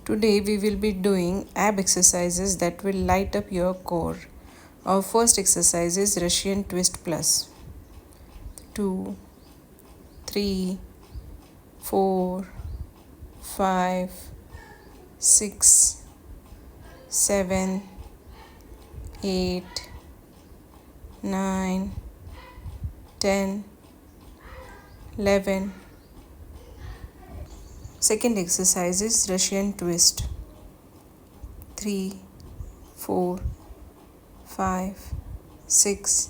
Today we will be doing ab exercises that will light up your core. Our first exercise is Russian twist plus. 2, 3, 4, 5, 6, 7, 8, 9, 10, 11. Second exercise is Russian twist. 3, 4, 5, 6,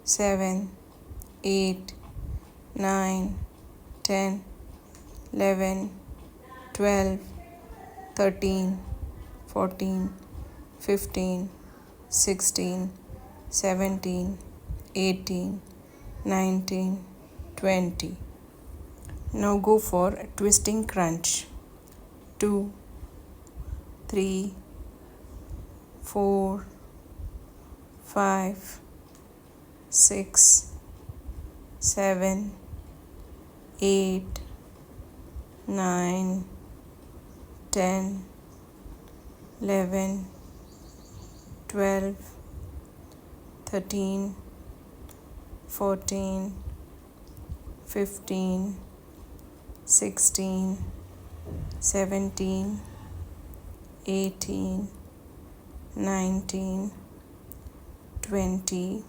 7, 8, 9, 10, 11, 12, 13, 14, 15, 16, 17, 18, 19, 20. Now go for twisting crunch. 2, 3, 4, 5, 6, 7, 8, 9, 10, 11, 12, 13, 14, 15, 16, 17, 18, 19, 20.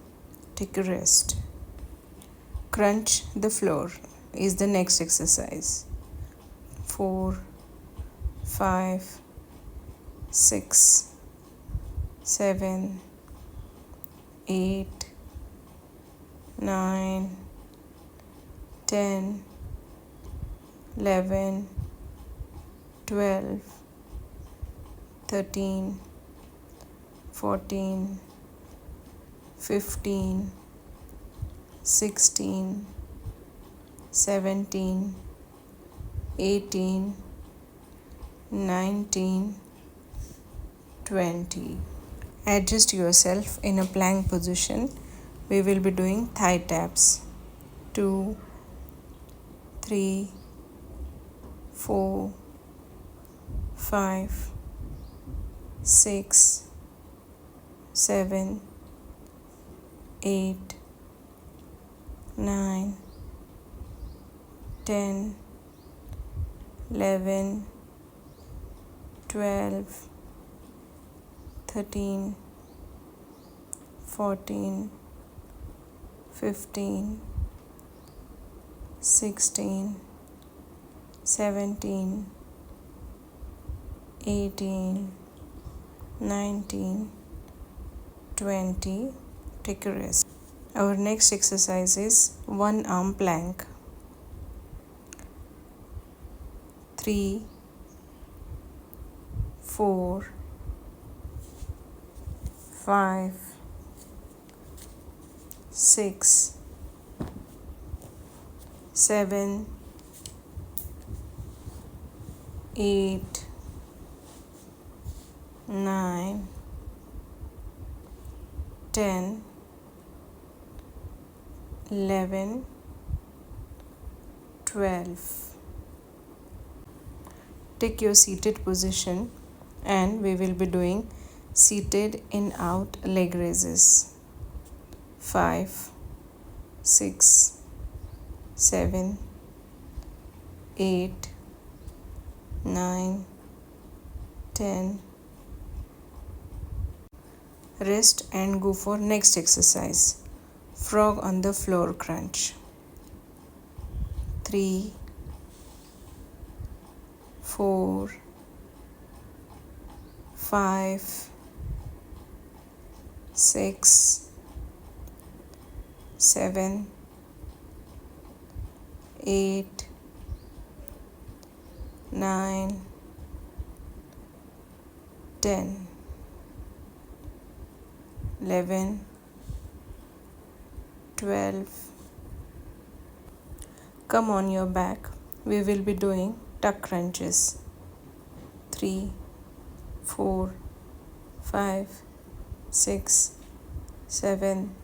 Take a rest. Crunch the floor is the next exercise. 4, 5, 6, 7, 8, 9, 10, 11, 12, 13, 14, 15, 16, 17, 18, 19, 20. Adjust yourself in a plank position. We will be doing thigh taps. 2, 3, 4, 5, 6, 7, 8, 9, 10, 11, 12, 13, 14, 15, 16, 17, 18, 19, 20. Take a rest. Our next exercise is one arm plank. 3, 4, 5, 6, 7, 8, 9, 10, 11, 12. Take your seated position and we will be doing seated in out leg raises. 5, 6, 7, 8, 9, 10. Rest and go for next exercise. Frog on the floor crunch. 3, 4, 5, 6, 7, 8, 9, 10, 11, 12. Come on your back. We will be doing tuck crunches. 3, 4, 5, 6, 7,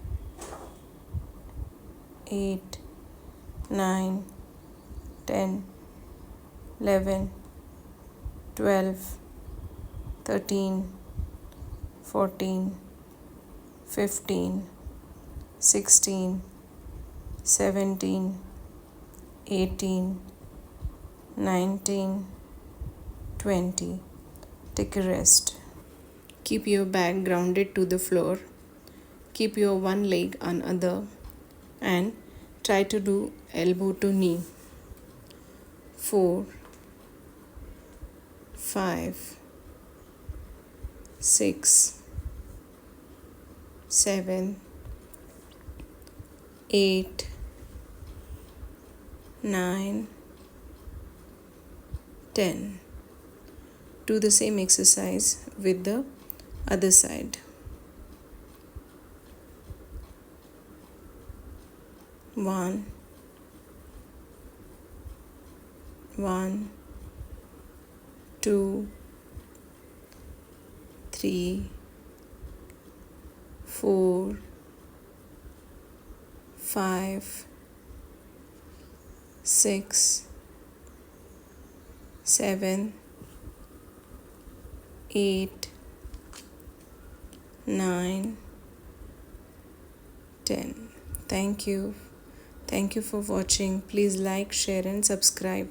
8, 9, 10, 11, 12, 13, 14, 15, 16, 17, 18, 19, 20. Take a rest. Keep your back grounded to the floor. Keep your one leg on other and try to do elbow to knee. 4, 5, 6, 7, 8, 9, 10. Do the same exercise with the other side. 1, 2, 3, 4, 5, 6, 7, 8, 9, 10. Thank you. Thank you for watching. Please like, share and subscribe.